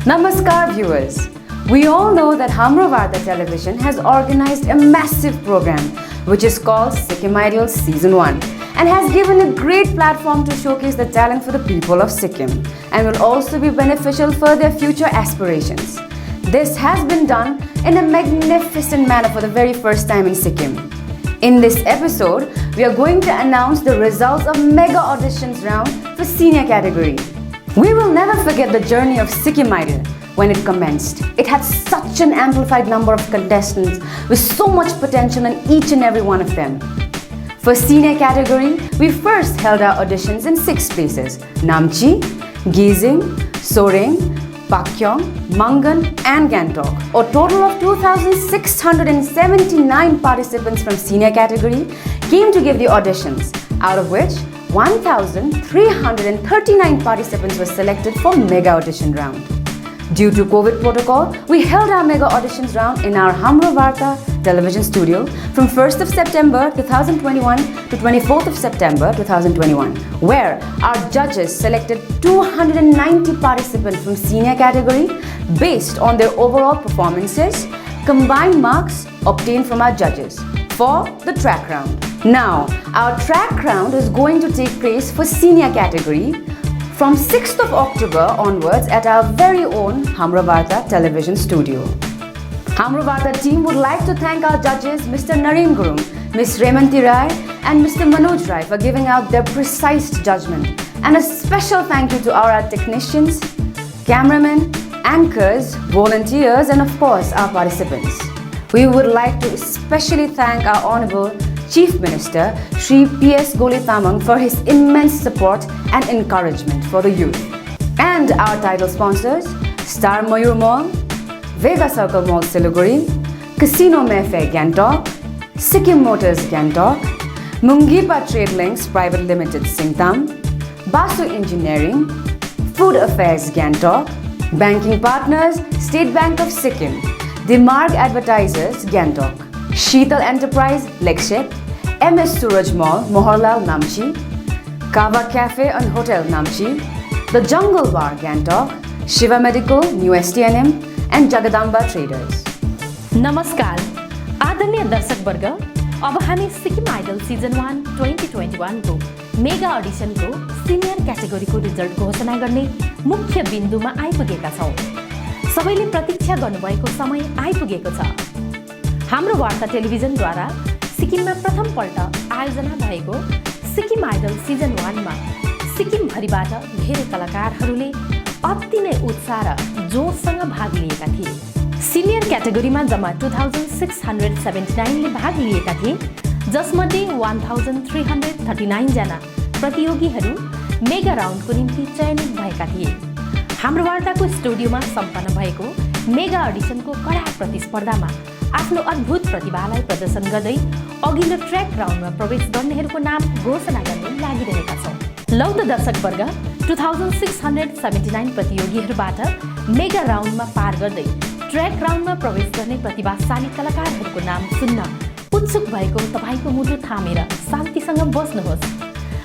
Namaskar viewers. We all know that Hamro Varta Television has organized a massive program which is called Sikkim Idols Season 1 and has given a great platform to showcase the talent for the people of Sikkim and will also be beneficial for their future aspirations. This has been done in a magnificent manner for the very first time in Sikkim. In this episode, we are going to announce the results of mega auditions round for senior category. We will never forget the journey of Sikkim Idol when it commenced. It had such an amplified number of contestants with so much potential in each and every one of them. For senior category, we first held our auditions in 6 places: Namchi, Gizing, Soreng, Pakyong, Mangan and Gangtok. A total of 2,679 participants from senior category came to give the auditions, out of which 1,339 participants were selected for mega audition round. Due to COVID protocol, we held our mega auditions round in our Hamro Varta television studio from 1st of September 2021 to 24th of September 2021, where our judges selected 290 participants from senior category based on their overall performances, combined marks obtained from our judges for the track round. Now, our track round is going to take place for senior category from 6th of October onwards at our very own Hamro Varta television studio. Hamro Varta team would like to thank our judges Mr. Naren Gurung, Ms. Remanti Rai and Mr. Manoj Rai for giving out their precise judgment, and a special thank you to our technicians, cameramen, anchors, volunteers and of course our participants. We would like to especially thank our Honorable Chief Minister Shri P.S. Goli Tamang for his immense support and encouragement for the youth. And our title sponsors, Star Mayur Mall, Vega Circle Mall Siliguri, Casino Mayfair Gangtok, Sikkim Motors Gangtok, Mungipa Trade Links Private Limited Singtam, Basu Engineering, Food Affairs Gangtok, Banking Partners State Bank of Sikkim, The Marg Advertisers Gangtok, Sheetal Enterprise Lekshep, MS Suraj Mall Moharlal Namchi, Kava Cafe and Hotel Namchi, The Jungle Bar Gangtok, Shiva Medical New STNM and Jagadamba Traders. नमस्कार आदरणीय दर्शक वर्ग, अब हामी Sikkim idol season 1 2021 को mega audition को senior क्याटेगोरीको result घोषणा गर्ने मुख्य बिन्दुमा आइपुगेका छौं। सबैले प्रतीक्षा गर्नुभएको समय आइपुगेको छ। हाम्रो वार्ता टेलिभिजनद्वारा सिक्किममा प्रथम पल्ट आयोजना भएको सिक्किम आइडल सिजन 1 मा सिक्किम भरिबाट धेरै कलाकारहरूले अति नै उत्साह र जोशसँग भाग लिएका थिए। सिनियर क्याटेगोरीमा जम्मा 2,679 ले भाग लिएका थिए, जसमध्ये 1,339 जना प्रतियोगीहरू मेगा राउन्डको निम्ति चयनित भएका थिए। हाम्रो वार्ताको स्टुडियोमा सम्पन्न भएको मेगा अडिसनको कडा प्रतिस्पर्धामा आफ्नो अद्भुत प्रतिभालाई प्रदर्शन गर्दै अघिल्लो ट्र्याक राउन्डमा प्रवेश गर्नेहरूको नाम घोषणा गर्न लागिरहेका छौं। लौ त दर्शक वर्ग, 2,679 प्रतियोगीहरूबाट मेगा राउन्डमा पार गर्दै ट्र्याक राउन्डमा प्रवेश गर्ने प्रतिभाशाली कलाकारहरूको नाम सुन्न उत्सुक भएको तपाईको मुटु थामेर शान्तिसँग बस्नुहोस्।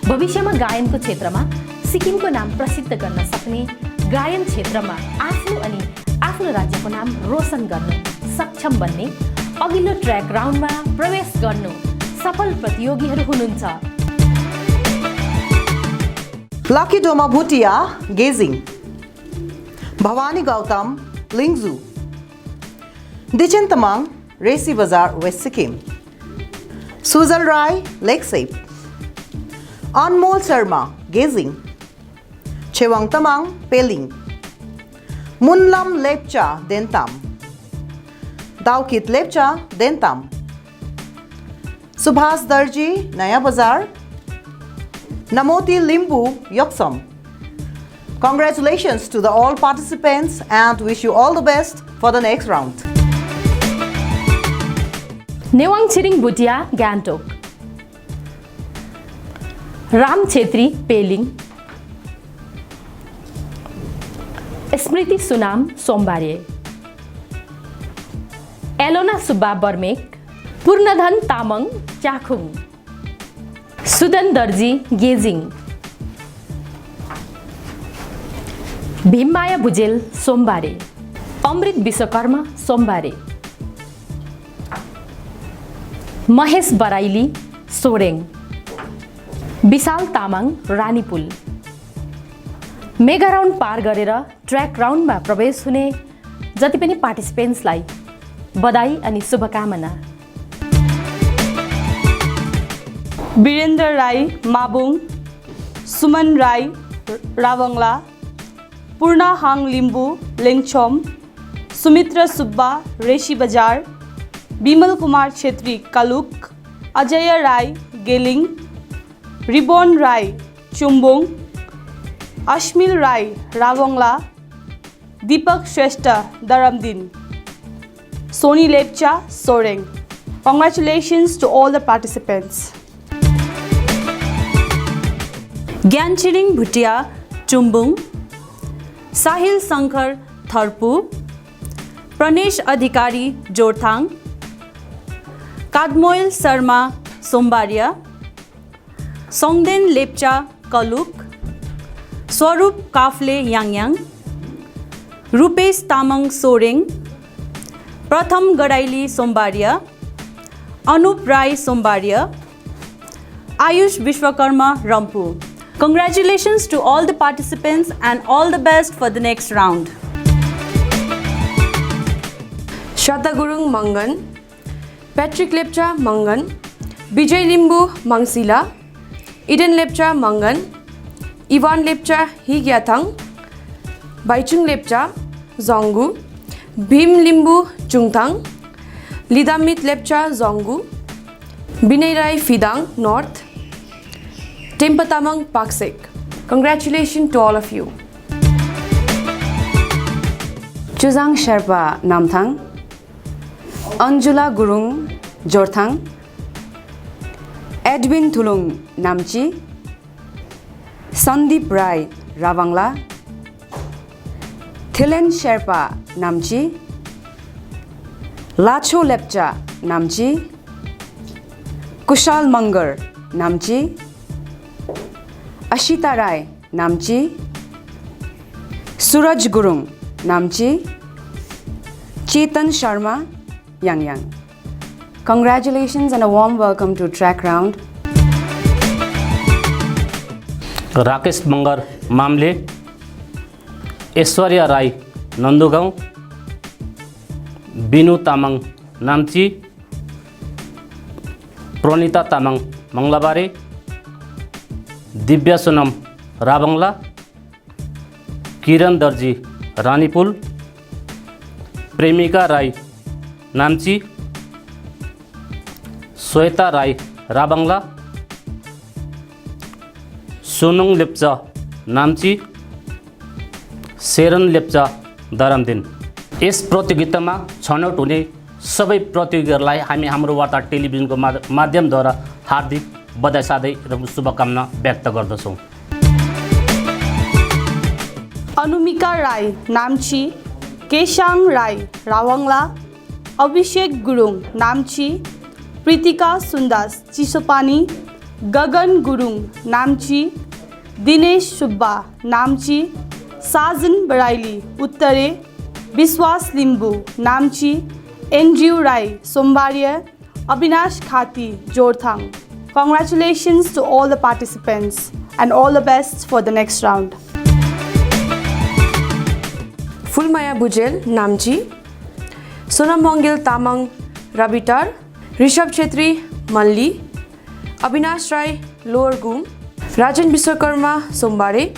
भविष्यमा गायनको क्षेत्रमा सिक्किमको नाम प्रसिद्ध गर्न सक्ने, गायन क्षेत्रमा आफ्नो अनि आफ्नो राज्यको नाम रोशन गर्न सक्षम बन्ने, अघिल्लो ट्र्याक राउन्डमा प्रवेश गर्नु सफल प्रतियोगीहरू हुनुहुन्छ। Lucky Doma Bhutia, Gazing, Bhavani Gautam, Lingzu, Dichin Tamang, Resi Bazar, West Sikkim, Suzal Rai, Lakeside, Anmol Sharma, Gazing, Chewang Tamang, Peling, Munlam Lepcha, Dentam, Daukit Lepcha, Dentam, Subhas Darji, Naya Bazar, Namoti Limbu, Yoksam. Congratulations to all participants and wish you all the best for the next round. Nawang Tshering Bhutia Gangtok, Ram Chhetri Pelling, स्मृति सुनाम सोमबारे, एलोना सुब्बा बर्मेक, पूर्णधन तामाङ चाखुङ, सुदन दर्जी गेजिङ, भीममाया भुजेल सोमबारे, अमृत विश्वकर्मा सोमबारे, महेश बराइली सोरेङ, विशाल Tamang Ranipul. Mega round पार गरेर track राउन्डमा प्रवेश हुने जति पनि पार्टिसिपेन्ट्सलाई बधाई अनि शुभकामना। वीरेन्द्र राई माबुङ, सुमन राई रावङला, पूर्णा Hang Limbu लेङछोम, Sumitra Subba Reshi Bazaar, Bimal Kumar Chhetri Kaluk, Ajay Rai Geling, Ribon Rai Chumbung, Ashmil Rai Ravangla, Deepak Shrestha Daramdin, Soni Lepcha Soreng. Congratulations to all the participants. Gyanchhiring Bhutia Chumbung, Sahil Shankar Tharpu, Pranesh Adhikari Jorethang, कादमोइल शर्मा सोमबारिया, सौङदेन लेप्चा कलुक, स्वरूप काफ्ले याङयाङ, रूपेश तामाङ सोरेङ, प्रथम गडाइली सोमबारिया, Anup Rai सोमबारिया, Ayush Vishwakarma Rangpo. Congratulations to all the participants and all the best for the next round. Shraddha Gurung Mangan, Patrick Lepcha Mangan, Vijay Limbu Mangsila, Eden Lepcha Mangan, Ivan Lepcha Higyathang, Baichung Lepcha Zongu, Bhim Limbu Chungthang, Lidamit Lepcha Zongu, Binay Rai Fidang North, Tempatamang Paksek. Congratulations to all of you. Chuzang Sherpa Namthang, Anjula Gurung Jorthang, Edwin Thulung Namchi, Sandeep Rai Ravangla, Thilen Sherpa Namchi, Lacho Lepcha Namchi, Kushal Mangar Namchi, Ashita Rai Namchi, Suraj Gurung Namchi, Chetan Sharma Yangyang. Congratulations and a warm welcome to track round. Rakesh Magar मामले, ऐश्वर्या राई नन्दुगाउँ, बिनु तामाङ नाम्ची, प्रणिता तामाङ मङ्गलाबारे, दिव्या सोनम रावङला, किरण दर्जी रानीपुल, प्रेमिका Rai Namchi, Shweta Rai रावङला, सोनुङ Lepcha Namchi, Sheeran Lepcha दरमदिन। यस प्रतियोगितामा छनौट हुने सबै प्रतियोगीहरूलाई हामी हाम्रो वार्ता टेलिभिजनको माध्यमद्वारा हार्दिक बधाई साधै र शुभकामना व्यक्त गर्दछौँ। अनुमिका राई नाम्ची, केशाङ राई रावङला, अभिषेक गुरुङ नाम्ची, प्रीतिका सुन्दास चिसोपानी, गगन गुरुङ नाम्ची, दिनेश सुब्बा नाम्ची, साजन Baraili Uttarey, Vishwas Limbu Namchi, Andrew Rai Sombaria, Avinash Khati Jorethang. Congratulations to all the participants and all the best for the next round. Fulmaya Bujel Namchi, Sonam Mongil Tamang Rabitar, Rishabh Chetri Malli, Avinash Rai Lower Goom, Rajan Biswakarma Sombare,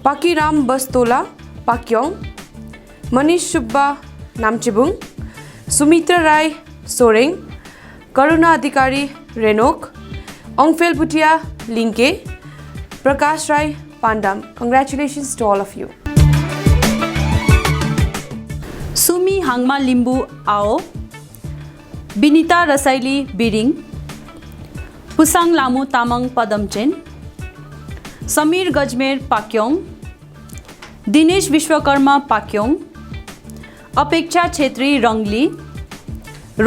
Pakiram Bastola Pakyong, Manish Shubba Namchibung, Sumitra Rai Soreङ, Karuna Adhikari Renok, Ongfel Bhutia Linke, Prakash Rai Pandam. Congratulations to all of you. Sumi हाङमा लिम्बू आओ, Binita Rasaili Biring, Pusang Lamu Tamang Padamchen, Sameer Gajmer Pakyong, Dinesh Vishwakarma Pakyong, Apeksha Chhetri Rongli,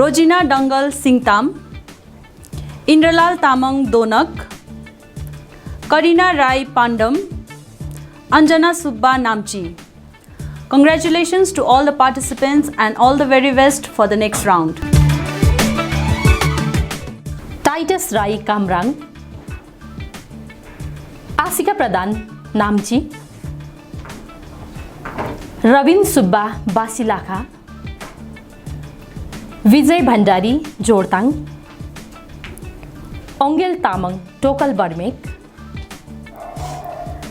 Rozina Dangal Singtam, Indralal Tamang Donak, Karina Rai Pandam, Anjana Subba Namchi. Congratulations to all the participants and all the very best for the next round. Titus Rai Kamrang, Asika Pradhan Namchi, Ravin Subba Basilakha, Vijay Bhandari Jortang, Ongel Tamang Tokal Barmek,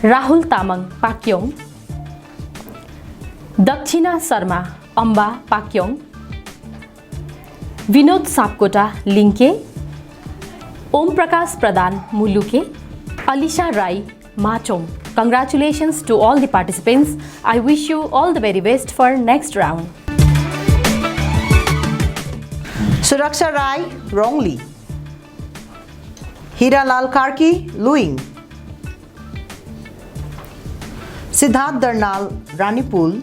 Rahul Tamang Pakyong, Dakshina Sarma Amba Pakyong, Vinod Sapkota Linke, Om Prakash Pradhan Muluke, Alisha Rai Machom. Congratulations to all the participants. I wish you all the very best for next round. Suraksha Rai, Rongli. Hira Lal Karki, Luing. Siddharth Darnal, Ranipul.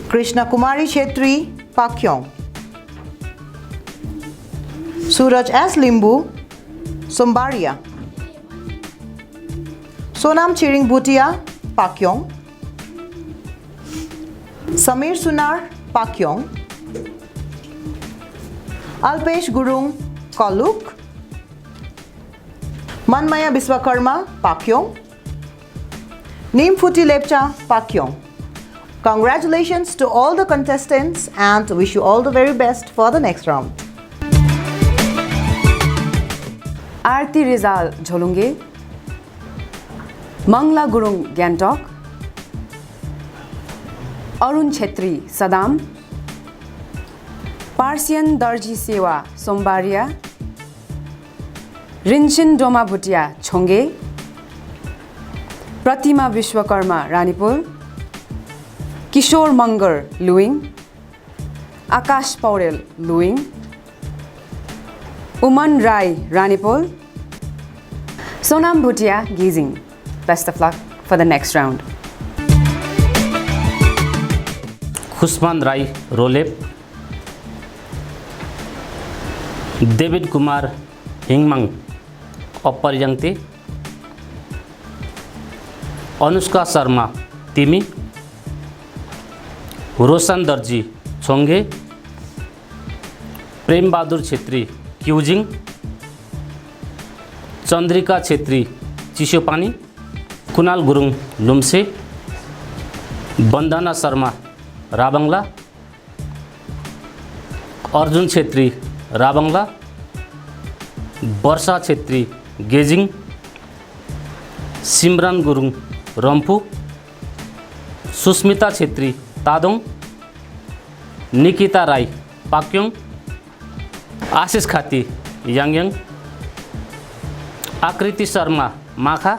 Krishna Kumari Chetri, Pakyong. Suraj S. Limbu, Sombaria. Sonam Chiring Bhutia, Pakyong. Samir Sunar, Pakyong. Alpesh Gurung, Koluk. Manmaya Biswakarma, Pakyong. Nimfuti Lepcha, Pakyong. Congratulations to all the contestants and wish you all the very best for the next round. Arti Rizal Jholunge, Mangla Gurung Gantok, Arun Chetri Sadam, Parsian Darji Sewa Sombaria, Rinchin Doma Bhutia Chonge, Pratima Vishwakarma Ranipur, Kishore Mangar Luing, Akash Paurel Luing, Uman Rai Ranipur, Sonam Bhutia Gizing. Best of luck for the next round. Khushman Rai Rolep, David Kumar Hingmang upper Yangte, Anushka Sharma Timi, Roshan Darji Chhonge, Prem Bahadur Chhetri Kyujing, Chandrika Chhetri Chisopani, Kunal Gurung Lumsey, Vandana Sharma Ravangla, Arjun Chhetri Ravangla, Varsha Chhetri गेजिङ, सिमरन गुरुङ रम्फू, सुस्मिता छेत्री तादोङ, निकिता राई पाक्योङ, आशिष खाती याङयाङ, आकृति शर्मा माखा।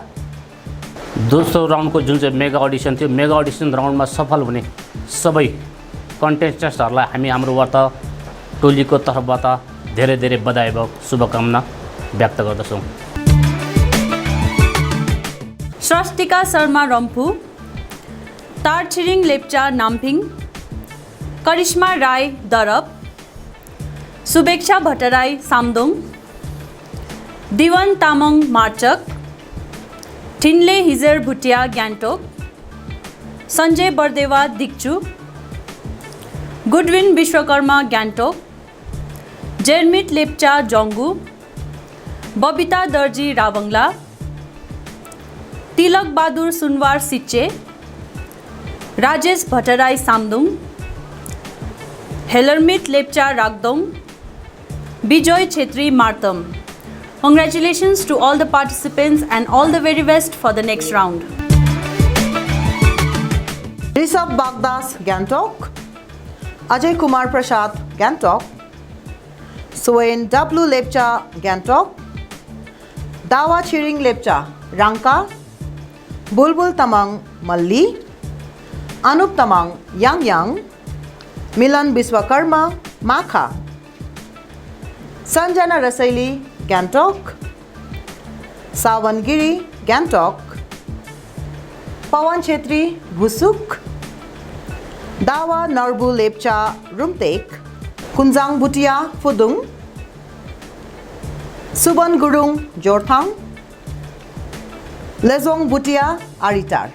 दोस्रो राउन्डको जुन चाहिँ mega audition थियो, mega audition राउन्डमा सफल हुने सबै कन्टेस्टेन्ट्सहरूलाई हामी हाम्रो वार्ता टोलीको तर्फबाट धेरै धेरै बधाई र शुभकामना व्यक्त गर्दछौँ। Swastika Sharma Rampu, Tarchiring Lepcha Namping, Karishma Rai Darab, Subeksha Bhattarai Samdong, Diwan Tamang Marchak, Tinle Hizer Bhutia Gantok, Sanjay Bardeva Dikchu, Goodwin Vishwakarma Gantok, Jermit Lepcha Jongu, Babita Darji Rabangla, Tilak Bahadur Sunwar Siche, Rajesh Bhattarai Samdung, Helermit Lepcha Ragdong, Bijoy Chetri Martam. Congratulations to all the participants and all the very best for the next round. Rishabh Bagdas Gantok, Ajay Kumar Prasad Gantok, Swain W. Lepcha Gantok, Dawa Chiring Lepcha Rangka, Bulbul Tamang Malli, Anup Tamang Yangyang, Milan Biswakarma Makha, Sanjana Rasaili Gantok, Savangiri Gantok, Pawan Chetri Bhusuk, Dawa Narbu Lepcha Rumtek, Kunjang Bhutia Fudung, Suban Gurung Jorthang, Lezong Butia Aritar.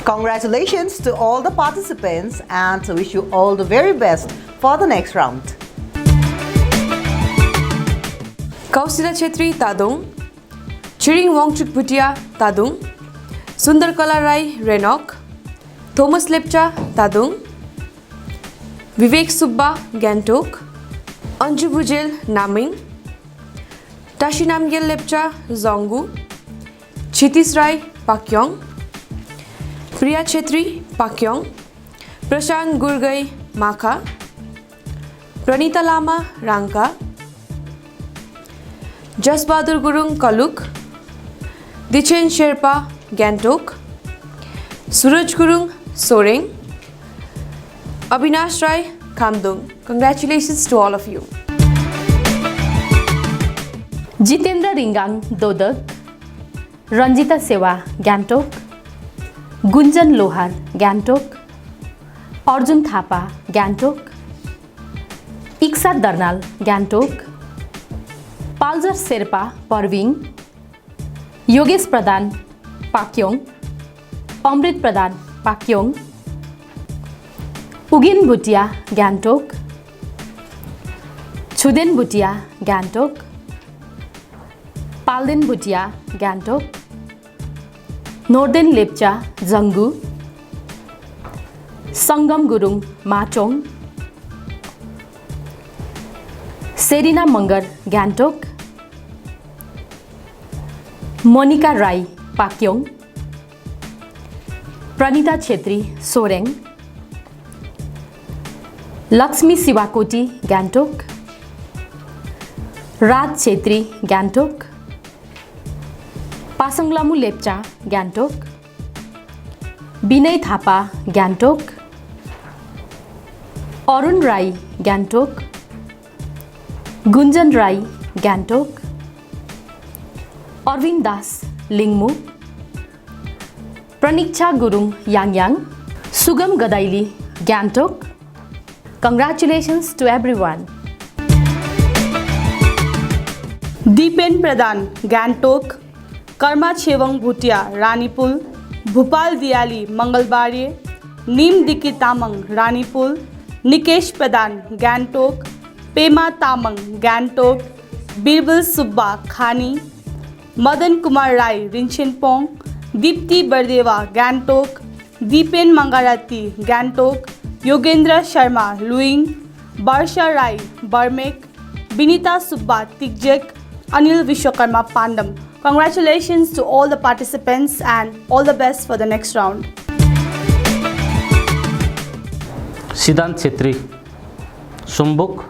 Congratulations to all the participants and wish you all the very best for the next round. Kausila Chetri Tadung, Chiring Wongchuk Butia Tadung, Sundar Kala Rai Renok, Thomas Lepcha Tadung, Vivek Subba Gantok, Anju Bujel Naming, Tashi Namgyal Lepcha Zongu, Chitis Rai Pakyong, Priya Chetri Pakyong, Prashant Gurgai Maka, Pranita Lama Rangka, Jasbahadur Gurung Kaluk, Dichen Sherpa Gantok, Suraj Gurung Soreng, Abhinash Rai Kamdung. Congratulations to all of you. Jitendra Ringang Dodak, Ranjita Sewa Gantok, Gunjan Lohar Gantok, Arjun Thapa Gantok, Iksa Darnal Gantok, Paljar Sherpa Parving, Yogesh Pradhan Pakyong, Amrit Pradhan Pakyong, Ugin Bhutia Gantok, Chuden Bhutia Gantok, Palden Bhutia Gantok, Norden Lepcha Zangu, Sangam Gurung Machong, Serina Mangar Gantok, Monica Rai Pakyong, Pranita Chetri Soreng, Lakshmi Sivakoti Gantok, Raj Chetri Gantok, Pasanglamu Lepcha Gantok, Binay Thapa Gantok, Arun Rai Gantok, Gunjan Rai Gantok, Arvind Das Lingmu, Praniksha Gurung Yangyang, Sugam Gadaili Gantok. Congratulations to everyone. Deepen Pradhan Gantok, Karma Chewang Bhutia Ranipul, Bhupal Diali Mangalbari, Neem Diki Tamang Ranipul, Nikesh Pradhan Gantok, Pema Tamang Gantok, Birbal Subba Khani, Madan Kumar Rai Rinchinpong, Deepti Bardeva Gantok, Deepen Mangarati Gantok, Yogendra Sharma Luing, Barsha Rai Barmek, Binita Subba Tikjek, Anil Vishwakarma Pandam. Congratulations to all the participants and all the best for the next round. Siddhant Chetri Sumbuk,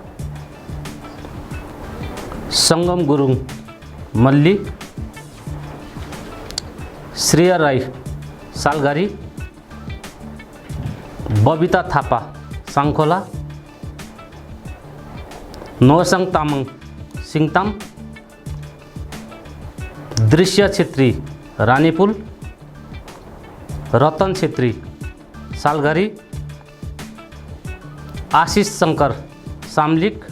Sangam Gurung Malli, Shreya Rai Salgari, Babita Thapa Sangkola, Nosang Tamang Singtam, Drishya Chetri Ranipul, Ratan Chetri Salgari, Ashish Shankar Samlik,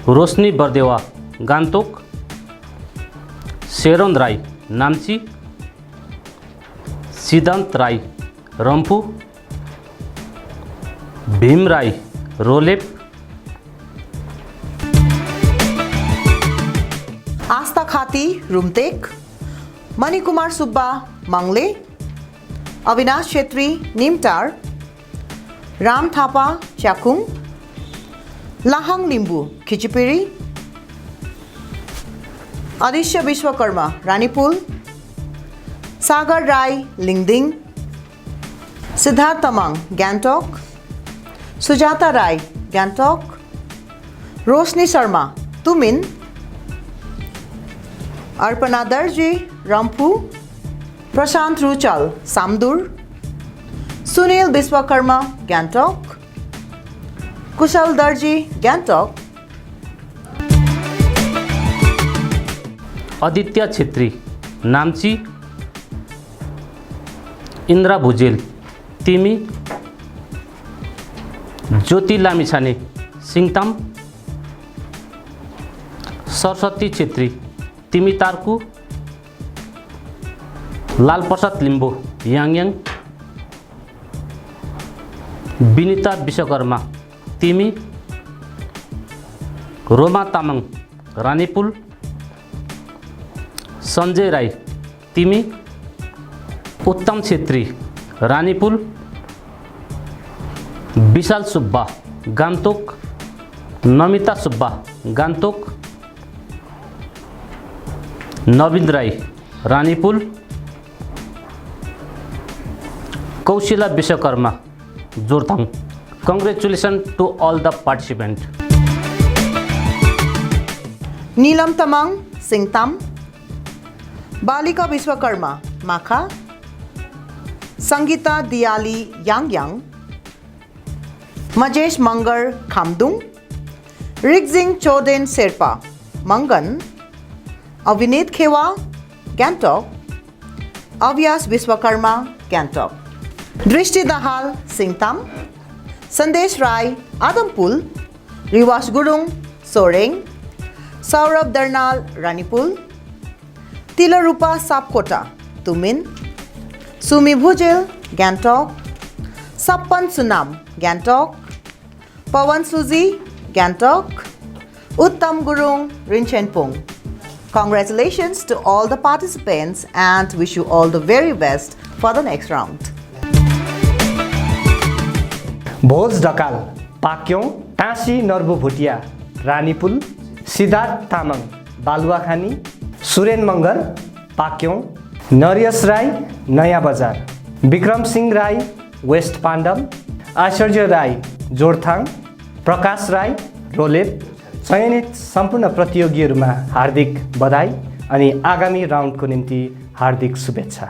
Roshni Bardewa Gantok, Sharon Rai Namchi, Siddhant Rai Rampu, Bhim Rai Rolep, Asta Khati Rumtek, Manikumar Subba Mangle, Avinash Chetri Nimtar, Ram Thapa Chakung, Lahang Limbu Khichipiri, Adishya Vishwakarma Ranipul, Sagar Rai Lingding, Siddharth Tamang Gantok, Sujata Rai Gantok, Roshni Sharma Tumin, Arpana Darji Rampu, Prashant Ruchal Samdur, Sunil Biswakarma Gantok, Kushal Darji Gantok, Aditya Chetri Namchi, Indra Bhujel Timi, Jyoti Lamichhane Singtam, Saraswati Chetri Timi Tarku, लालप्रसाद Limbu याङयाङ, Vinita Vishwakarma तिमी, रोमा तामाङ रानीपुल, सञ्जय राई तिमी, उत्तम छेत्री रानीपुल, विशाल सुब्बा गान्तोक, नमिता सुब्बा गान्तोक, नवीन Rai Ranipul, Kaushila Vishwakarma Jorethang. Congratulations to all the participants. Neelam Tamang Singtam, Balika Vishwakarma Makha, Sangita Diali Yangyang, Majesh Mangar Khamdung, Rigzing Choden Serpa Mangan, Avinit Khewa Gantok, Avyas Vishwakarma Gantok, Drishti Dahal Singtam, Sandesh Rai Adampul, Riwas Gurung Soreng, Saurabh Darnal Ranipul, Tilarupa Sapkota Tumin, Sumi Bhujil Gantok, Sappan Sunam Gantok, Pawan Suzi Gantok, Uttam Gurung Rinchenpung. Congratulations to all the participants and wish you all the very best for the next round. भोज ढकाल पाक्योङ, टाँसी नर्बु भुटिया रानीपुल, सिद्धार्थ तामाङ बालुवाखानी, सुरेन मगर पाक्योङ, नरियस राई नयाँ बजार, Vikram Singh Rai West Pandam, ऐश्वर्य राई जोरथाङ, प्रकाश राई रोलेप। चयनित सम्पूर्ण प्रतियोगीहरूमा हार्दिक बधाई अनि आगामी राउन्डको निम्ति हार्दिक शुभेच्छा।